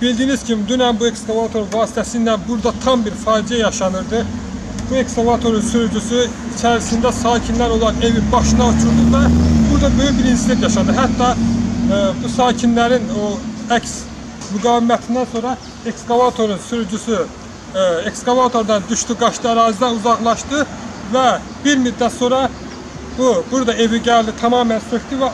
Bildiğiniz gibi dünən bu ekskavator vasitəsilə burada tam bir facia yaşanırdı. Bu ekskavatorun sürücüsü içerisinde sakinler olan evi başına uçurdu ve burada büyük bir insident yaşadı. Hatta bu sakinlerin o müqavimətindən sonra ekskavatorun sürücüsü ekskavatordan düştü, kaçtı, araziden uzaklaştı ve bir müddet sonra burada evi geldi, tamamen söktü ve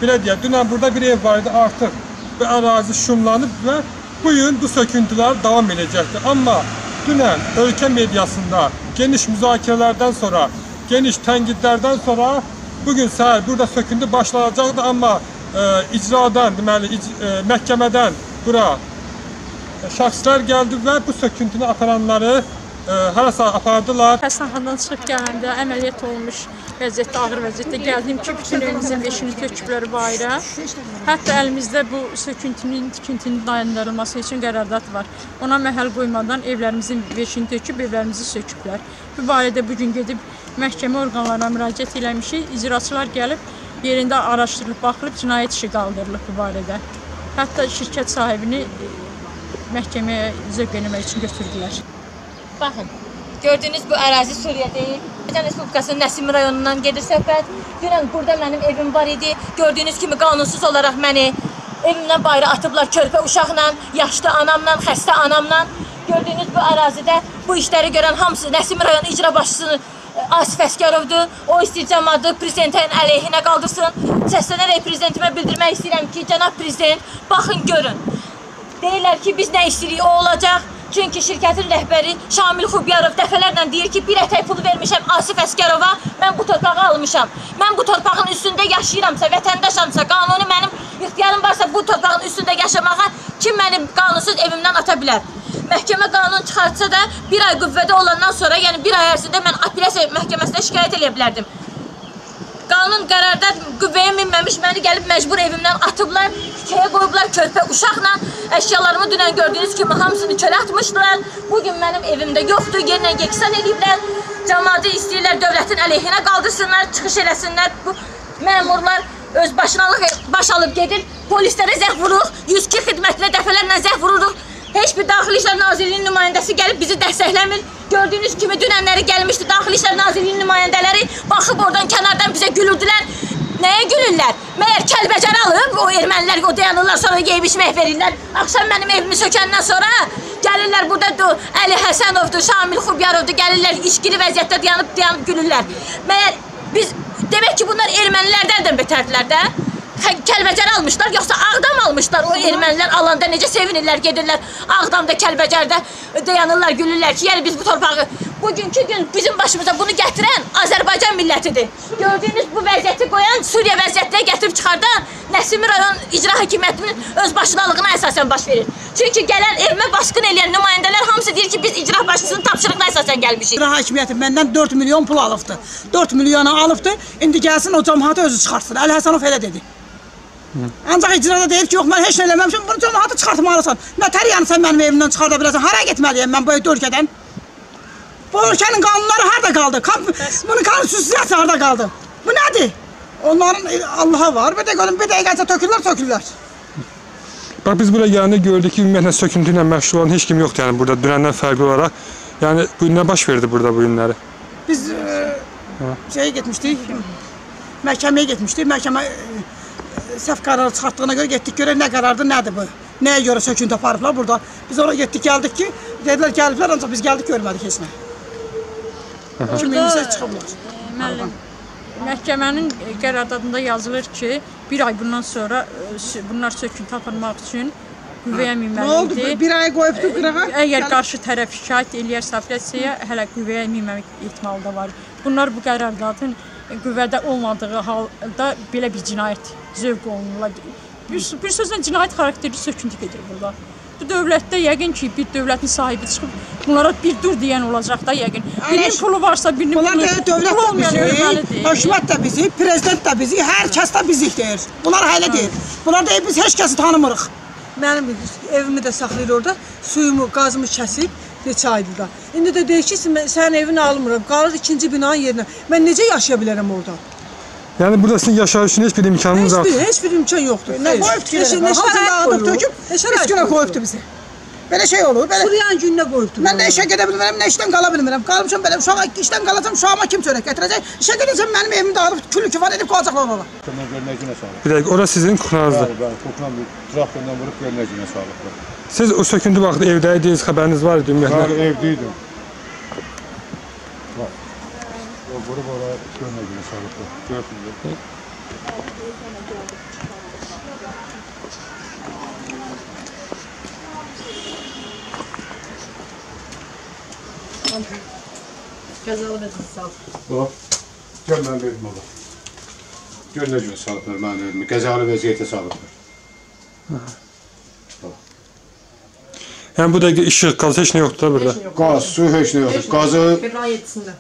belə deyək, dünən burada bir ev vardı, artık bu arazi şumlanıb ve bugün bu söküntüler devam edecekti. Ama dünən ölkə medyasında geniş müzakirələrdən sonra, geniş tənkidlərdən sonra bugün səhər burada söküntü başlanacaqdı, amma icradan, deməli məhkəmədən bura şəxslər gəldi və bu söküntünü aparanları harasa apardılar. Xəstəxanadan çıxıb gələndə əməliyyat olmuş vəziyyətdə, ağır vəziyyətdə gəldiyim ki, bütün evimizin beşini töküblər bayra. Hətta əlimizdə bu söküntünün, tikintinin dayandırılması üçün qərardat var. Ona məhəl qoymadan evlərimizin beşini töküb, evlərimizi söküblər. Bu barədə bugün gedib məhkəmə orqanlarına müraciət eləmişik. İcraçılar gəlib, yerində araşdırılıb, baxılıb, cinayət işi qaldırılıb bu barədə. Hətta şirkət sahibini məhkəməyə zövq eləmək üçün götürdülər. Baxın, gördüyünüz bu ərazi Suriyə deyil. Azərbaycan Respublikasının Nəsimi rayonundan gedir söhbət. Dünən burada mənim evim var idi. Gördüyünüz kimi qanunsuz olaraq məni evimdən bayra atıblar körpə uşaqla, yaşlı anamla, xəstə anamla. Gördüyünüz bu ərazidə bu işləri görən hamısı Nəsimi rayon icra başçısı Asif Əskərovdur. O istəyir cəmaatı prezidentin əleyhinə qaldırsın. Səslənərək prezidentimə bildirmək istəyirəm ki, cənab prezident, baxın görün. Deyirlər ki, biz nə istəyirik, o olacaq. Çünki şirkətin rəhbəri Şamil Xubyarov dəfələrlə deyir ki, bir ətək pulu vermişəm Asif Əskərova, mən bu torpağı almışam. Mən bu torpağın üstündə yaşayıramsa, vətəndaşamsa, qanuni mənim ixtiyarım varsa bu torpağın üstündə yaşamağa kim mənim qanunsuz evimdən ata bilər? Məhkəmə qanun çıxartsa da bir ay qüvvədə olandan sonra, yəni bir ay ərzində mən apellyasiya məhkəməsinə şikayət edə bilərdim. Qanun qərarda qüvvəyə minməmiş məni gəlib məcbur evimdən atıblar, küçəyə qoyublar körpə uşaqla. Əşyalarımı dünən gördüyünüz kimi hamısını çölə atmışdılar. Bugün mənim evimdə yoxdur, yerlə yeksan ediblər. Cəmaatı istəyirlər dövlətin əleyhinə qaldırsınlar, çıxış eləsinlər. Bu məmurlar öz baş alıb gedir, polislərə zəng vururuq, 102 xidmətinə dəfələrlə zəng vururuq. Heç bir Daxili İşlər Nazirliyinin nümayəndəsi gəlib bizi dəstəkləmir. Gördüyünüz kimi dünənləri gəlmişdi Daxili İşlər Nazirliyinin nümayəndələri, baxıb oradan kənardan bizə gülürdülər. Nəyə gülürlər? Məyər Kəlbəcər alıb, o ermənilər o dayanırlar, sonra yeyib içmək verirlər. Axşam mənim evimi sökəndən sonra gəlirlər burada Əli Həsənovdur, Şamil Xubyarovdur, gəlirlər içkili vəziyyətdə dayanıb gülürlər. Məyər biz, demək ki bunlar ermənilərdən də betərdilər də. Kəlbəcər almışlar, yoxsa Ağdam almışlar. O ermənilər alanda necə sevinirlər, gedirlər Ağdamda, Kəlbəcərdə dayanırlar, gülürlər ki, yəni biz bu torpağı bugünkü gün bizim başımıza bunu gətirən Azərbaycan millətidir. Gördüyünüz bu vəziyyəti qoyan, Suriya vəziyyətinə gətirib çıxardan Nəsimi rayon icra hakimiyyətinin öz başınalığına əsasən baş verir. Çünki gələn evimə baskın eləyən nümayəndələr hamısı deyir ki, biz icra başçısının tapşırığına əsasən gəlmişik. İcra hakimiyyəti məndən 4 milyon pul alıbdı. 4 milyona alıbdı, indi gəlsin o cəmaatı özü çıxartsın. Əli Həsənov elə dedi. Ancaq icrada deyir ki, yox, mən heç nə eləməmişim, bunu cəmaatı çıxartmalısan. Nətər yəni sən mənim evimdən çıxarda bilərsən, haraya getməliyəm mən bu ölkədən? Bu ölkənin qanunları harada qaldı? Bunun konstitusiyası harada qaldı? Bu nədir? Onların Allah'a var, bir dəqiqəcə tökürlər. Bax, biz buraya gələndə gördük ki, ümumiyyətlə söküntü ilə məşğul olan heç kim yoxdur, yəni burada dünəndən fərqli olaraq. Yəni, bu nə baş verdi burada bu günləri? Biz şeyə getmişdik, məhkəməyə getmişdik, məhkəmə səhv qərarı çıxartdığına görə getdik, görək nə qərardır, nədir bu? Nəyə görə söküntü aparıblar burada? Biz oraya getdik, gəldik ki, dedilər gəliblər, ancaq biz gəldik, görmədik heç nə. Kimliğimizə çıxıblar. Müəllim, məhkəmənin qərardatında yazılır ki, bir ay bundan sonra bunlar söküntü aparmaq üçün qüvvəyə minməlidir. Nə oldu? Bir ay qoyubdu qırağa? Əgər qarşı tərəf şikayət eləyərsə apellyasiyaya, hələ qüvvəyə minməmək ehtimalı da var. Bunlar bu qərardatın qüvvədə olmadığı halda belə bir cinayət zövq olunurlar. Bir sözlə cinayət xarakterli söküntü gedir burada. Bu dövlətdə yəqin ki, bir dövlətin sahibi çıxıb bunlara bir dur deyən olacaq da yəqin. Birinin pulu varsa, birinin pulu olmayan ölməlidir. Hökumət də bizi, prezident də bizi, hər kəs də bizi deyir. Bunlar hələ deyir. Bunlar deyir, biz heç kəsi tanımırıq. Mənim evimi də saxlayır orada, suyumu, qazımı kəsib, neçə aydır da. İndi də deyir ki, sənin evini almıram, qalır ikinci binanın yerinə. Mən necə yaşaya bilərəm orada? Yəni burada sizin yaşayış üçün heç bir imkanınız yoxdur. Heç bir imkan yoxdur. Nə qoyubdu ki, neşədən dağıdıb töküb, heç günə qoyubdu bizi. Belə şey olur, belə. Kuruyan gününə qoyubdu. Mən də işə gedə bilmirəm, nə işdən qala bilmirəm. Qalmışam belə, uşağa işdən qalacam, uşağıma kim çörək gətirəcək? İşə gedəcəm, mənim evimi dağıdıb, külü küfan edib qalacaqlar ona. Bir dəqiqə, ora sizin kuxnanızdır. Bəli, koklan traktordan vurub gölünə salıblar. Siz o söküntü vaxtı evdəydiniz, xəbəriniz var idi ümumiyyətlə? Bəli, evdəydim. Bax, o vurub oraya gölünə salıblar. Gördünüz. Qəzalı vəziyyətə salıb. Bax, gəl mən verim ola. Gölünə salıblar mənim evimi, qəzalı vəziyyətə salıblar. Yəni bu dəqiqə işıq, qaz heç nə yoxdur da burada. Qaz, su heç nə yoxdur. Qazı Fevralın 7-sində.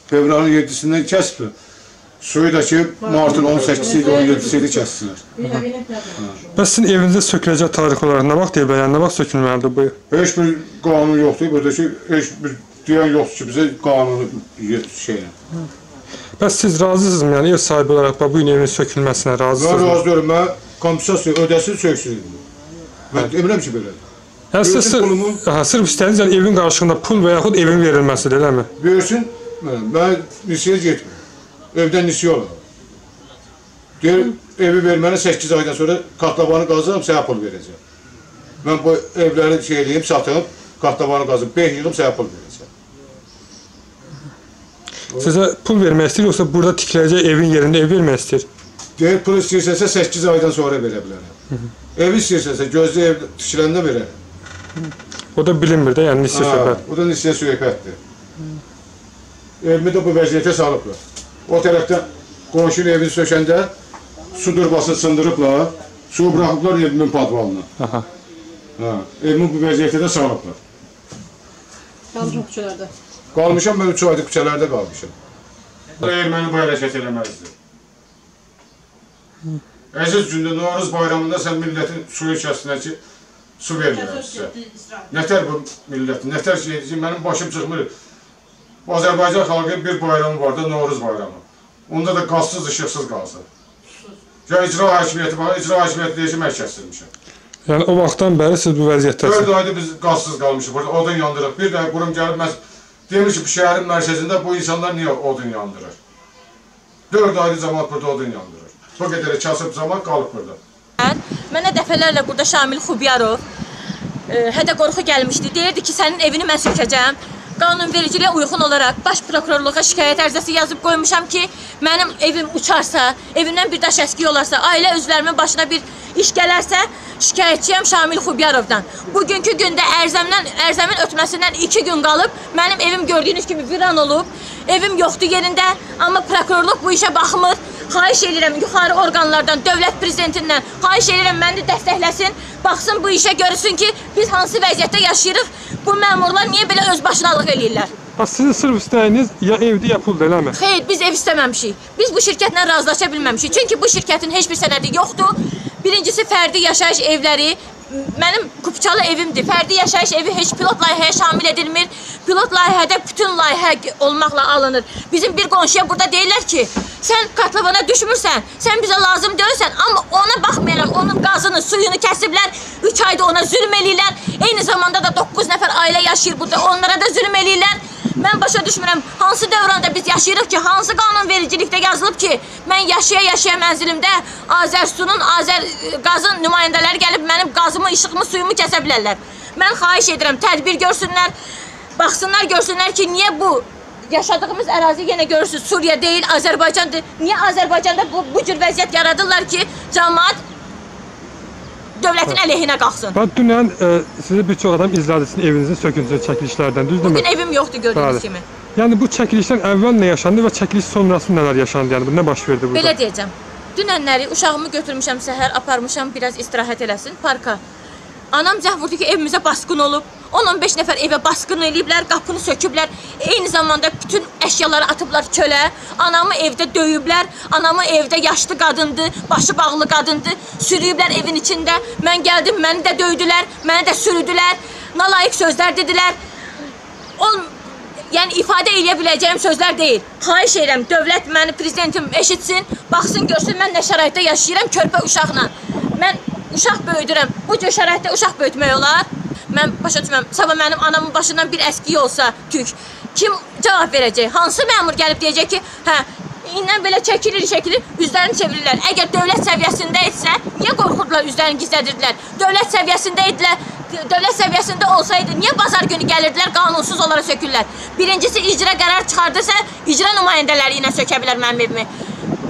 fevralın 7-sindən kəsbdir. Suyu da ki, martın 18-si ilə 17-si ilə kəssinlər. Bəs sizin evinizdə söküləcək tarix olaraq nə vaxt deyiblər, yəni nə vaxt sökülməlidir bu ev? Heç bir qanun yoxdur, buradakı heç bir deyən yoxdur ki, bizə qanunu şeylə. Bəs siz razısınızmı, yəni ev sahibi olaraq bu gün evin sökülməsinə Mən razısınızmı? razı deyirəm, mən kompensasiya ödəsin, söksün. Mən demirəm ki, belədir. Yəni siz sırf istədiniz, yəni evin qarşılığında pul və yaxud evin verilməsidir, eləmi? Versin, mən nisiyə getmir. Evdən nisiyə olur. Deyir, evi verməni 8 aydan sonra katlabanı qazırım, sənə pul verəcəm. Mən bu evləri şey eləyim, satım, katlabanı qazırım, 5 yığım sənə pul verəcəm. Sizə pul vermək istəyir, yoxsa burada tikiləcək evin yerində ev vermək istəyir? Deyir, pul istəyirsənsə 8 aydan sonra verə bilərəm. Evi istəyirsənsə gözlü ev tikiləndə verərəm. O da bilinmir də, yəni nisiyə söhbət. O da nisiyə söhbətdir. Evimi də bu vəziyyətə salıblar. O tərəfdən qonşunun evini sökəndə su durbasını sındırıblar, su bıraxıblar evimin padvalına. Aha. Evimi bu vəziyyətə də salıblar. Qalmışam küçələrdə. Qalmışam, mən 3 ayda küçələrdə qalmışam. Erməni bu hərəkət eləməzdir. Əziz gündə, Novruz bayramında sən millətin suyu kəsinə ki, su vermirəm sizə. Nətər bu millətin, nətər şey edəcək, mənim başım çıxmır. Azərbaycan xalqı bir bayramı var da, Novruz bayramı. Onda da qazsız, işıqsız qalsın. Ya icra hakimiyyəti var, icra hakimiyyəti deyəcək, mən kəsilmişəm. Yəni o vaxtdan bəri siz bu vəziyyətdəsiniz. 4 ayda biz qazsız qalmışıq, burada odun yandırıq. Bir də qurum gəlib, demir ki, bu şəhərin mərkəzində bu insanlar niyə odun yandırır? 4 ayda cəmaat burada odun yandırır. Bu qədər kasıb zaman qalıb burada. Mənə dəfələrlə burada Şamil Xubiyarov hədə qorxu gəlmişdi. Deyirdi ki, sənin evini mən sökəcəm. Qanunvericiliyə uyğun olaraq baş prokurorluğa şikayət ərizəsi yazıb qoymuşam ki, mənim evim uçarsa, evimdən bir daş əski olarsa, ailə üzvlərimin başına bir iş gələrsə, şikayətçiyəm Şamil Xubiyarovdan. Bugünkü gündə ərzəmin ötməsindən 2 gün qalıb, mənim evim gördüyünüz kimi viran olub, evim yoxdur yerində, amma prokurorluq bu işə baxmır. Xahiş edirəm yuxarı orqanlardan, dövlət prezidentindən, xahiş edirəm məni dəstəkləsin, baxsın bu işə görürsün ki, biz hansı vəziyyətdə yaşayırıq, bu məmurlar niyə belə özbaşınalıq eləyirlər? Sizin sırf istəyiniz ya evdir, ya puldur, eləmi? Xeyr, biz ev istəməmişik. Biz bu şirkətlə razılaşa bilməmişik. Çünki bu şirkətin heç bir sənədi yoxdur. Birincisi, fərdi yaşayış evləri mənim Kupçalı evimdir. Fərdi yaşayış evi heç pilot layihəyə şamil edilmir. Pilot layihədə bütün layihə olmaqla alınır. Bizim bir qonşuya burada deyirlər ki, sən katlavana düşmürsən, sən bizə lazım deyilsən, amma ona baxmayaraq onun qazını, suyunu kəsiblər, 3 ayda ona zülm eləyirlər. Eyni zamanda da 9 nəfər ailə yaşayır burada, onlara da zülm eləyirlər. Mən başa düşmürəm, hansı dövranda biz yaşayırıq ki, hansı qanunvericilikdə yazılıb ki, mən yaşaya-yaşaya mənzilimdə Azərsunun, Azərqazın nümayəndələri gəlib mənim qazımı, işığımı, suyumu kəsə bilərlər. Mən xahiş edirəm, tədbir görsünlər, baxsınlar, görsünlər ki, niyə bu yaşadığımız ərazi yenə görürsünüz, Suriya deyil, Azərbaycandır. Niyə Azərbaycanda bu cür vəziyyət yaradırlar ki, cəmaat dövlətin əleyhinə qalxsın. Dünən sizə bir çox adam izlədi sizin evinizin söküntüsü çəkilişlərdən, düzdürmü? Bugün evim yoxdur gördüyünüz kimi. Yəni bu çəkilişdən əvvəl nə yaşandı və çəkiliş sonrası nələr yaşandı? Yəni nə baş verdi burada? Belə deyəcəm. Dünənləri uşağımı götürmüşəm səhər, aparmışam biraz istirahət eləsin parka. Anam cəhv vurdu ki, evimizə basqın olub. 10-15 nəfər evə basqın eləyiblər, qapını söküblər. Eyni zamanda bütün əşyaları atıblar çölə. Anamı evdə döyüblər. Anamı evdə yaşlı qadındır, başı bağlı qadındır. Sürüyüblər evin içində. Mən gəldim, məni də döydülər, məni də sürüdülər. Nalayiq sözlər dedilər. yəni ifadə eləyə biləcəyim sözlər deyil. Xahiş edirəm, dövlət məni, prezidentim eşitsin, baxsın, görsün mən nə şəraitdə yaşayıram, körpə uşaqla. Mən uşaq böyüdürəm. Bu cür şəraitdə uşaq böyütmək olar? Mən başa düşməm. Sabah mənim anamın başından bir əskiyi olsa, tük, kim cavab verəcək? Hansı məmur gəlib deyəcək ki, hə, indən belə çəkilir, üzlərini çevirirlər. Əgər dövlət səviyyəsində etsə, niyə qorxurdular, üzlərini gizlədirdilər? Dövlət səviyyəsində idilər, dövlət səviyyəsində olsaydı, niyə bazar günü gəlirdilər, qanunsuz olaraq sökürlər? Birincisi, icra qərar çıxardırsa, icra nümayəndələri ilə sökə bilər mənim evimi.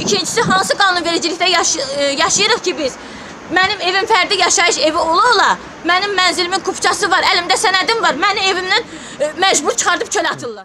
İkincisi, hansı qanunvericilikdə yaşayırıq ki biz? Mənim evim fərdi yaşayış evi ola-ola, mənim mənzilimin kupçası var, əlimdə sənədim var, məni evimdən məcbur çıxardıb çölə atırlar.